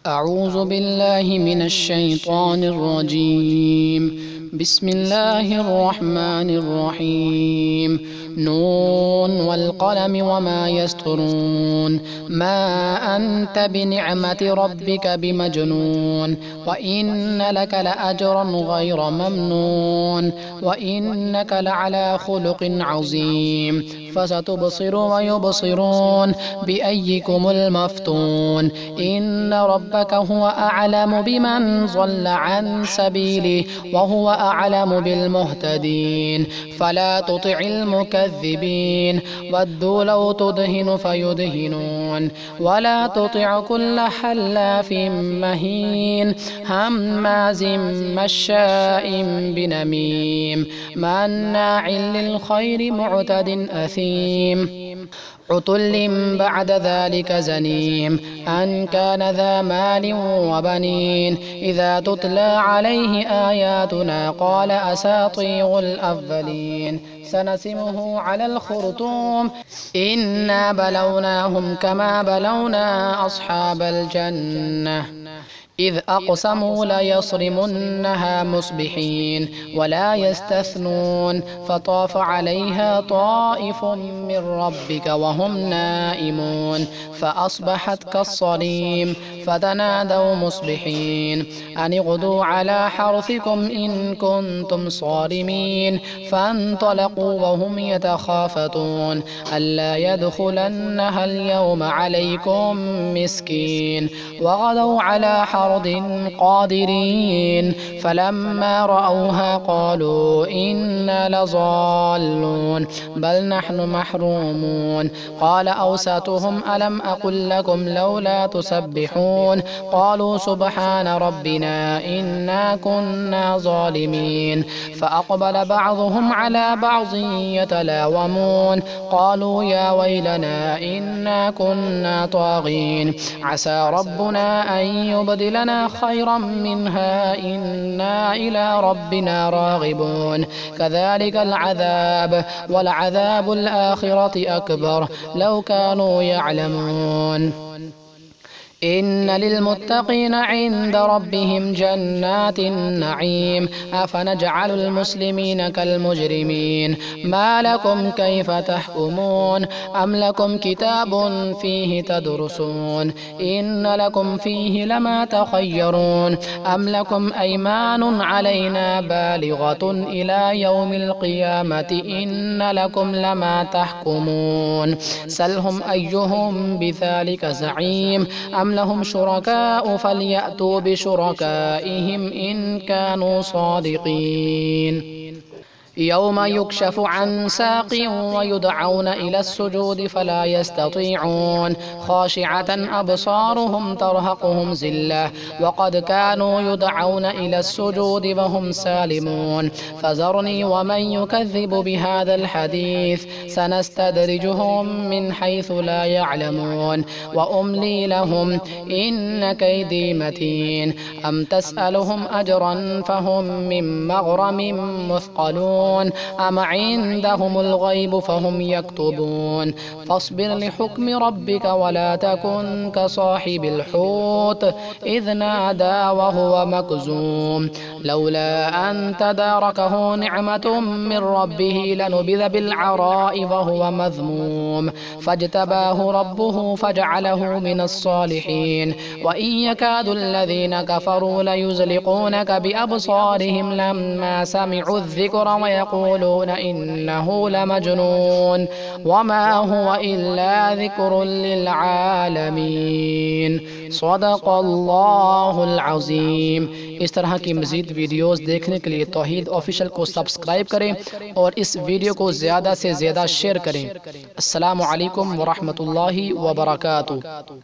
أعوذ بالله من الشيطان الرجيم. بسم الله الرحمن الرحيم. نون والقلم وما يسطرون. ما أنت بنعمة ربك بمجنون، وإن لك لأجرا غير ممنون، وإنك لعلى خلق عظيم. فستبصر ويبصرون بأيكم المفتون. إن ربك هو أعلم بمن ضل عن سبيله وهو أعلم بالمهتدين. فلا تطع المكذبين، ودوا لو تدهن فيدهنون. ولا تطع كل حلاف مهين هماز مشاء بنميم مناع للخير معتد أثيم عتل بعد ذلك زنيم أن كان ذا مال وبنين. إذا تتلى عليه آياتنا قال أساطير الأولين. سنسمه على الخرطوم. إنا بلوناهم كما بلونا أصحاب الجنة إذ أقسموا ليصرمنها مصبحين ولا يستثنون. فطاف عليها طائف من ربك وهم نائمون فأصبحت كالصريم. فتنادوا مصبحين أن اغدوا على حرثكم إن كنتم صارمين. فانطلقوا وهم يتخافتون ألا يدخلنها اليوم عليكم مسكين. وغدوا على حرد قادرين. فلما رأوها قالوا إنا لضالون بل نحن محرومون. قال أوسطهم ألم أقل لكم لولا تسبحون؟ قالوا سبحان ربنا إنا كنا ظالمين. فأقبل بعضهم على بعض يتلاومون قالوا يا ويلنا إنا كنا طاغين عسى ربنا أن يبدلنا خيرا منها إنا إلى ربنا راغبون. كذلك العذاب ولعذاب الآخرة أكبر لو كانوا يعلمون. إن للمتقين عند ربهم جنات النعيم. أفنجعل المسلمين كالمجرمين؟ ما لكم كيف تحكمون؟ أم لكم كتاب فيه تدرسون؟ إن لكم فيه لما تخيرون. أم لكم أيمان علينا بالغة إلى يوم القيامة إن لكم لما تحكمون. سلهم أيهم بذلك زعيم. أم لهم شركاء فليأتوا بشركائهم إن كانوا صادقين. يوم يكشف عن ساق ويدعون إلى السجود فلا يستطيعون. خاشعة أبصارهم ترهقهم ذلة وقد كانوا يدعون إلى السجود وهم سالمون. فذرني ومن يكذب بهذا الحديث سنستدرجهم من حيث لا يعلمون وأملي لهم إن كيدي متين. أم تسألهم أجرا فهم من مغرم مثقلون. أم عندهم الغيب فهم يكتبون. فاصبر لحكم ربك ولا تكن كصاحب الحوت إذ نادى وهو مكظوم لولا أن تداركه نعمة من ربه لنبذ بالعراء وهو مذموم. فاجتباه ربه فجعله من الصالحين. وإن يكاد الذين كفروا ليزلقونك بأبصارهم لما سمعوا الذكر ويقولون إنه لمجنون وما هو إلا ذكر للعالمين. صدق الله العظीम। इस तरह की मज़ीद वीडियोस देखने के लिए तौहीद ऑफिशियल को सब्सक्राइब करें और इस वीडियो को ज़्यादा से ज़्यादा शेयर करें। अस्सलामु अलैकुम व रहमतुल्लाहि व बरकातुहू।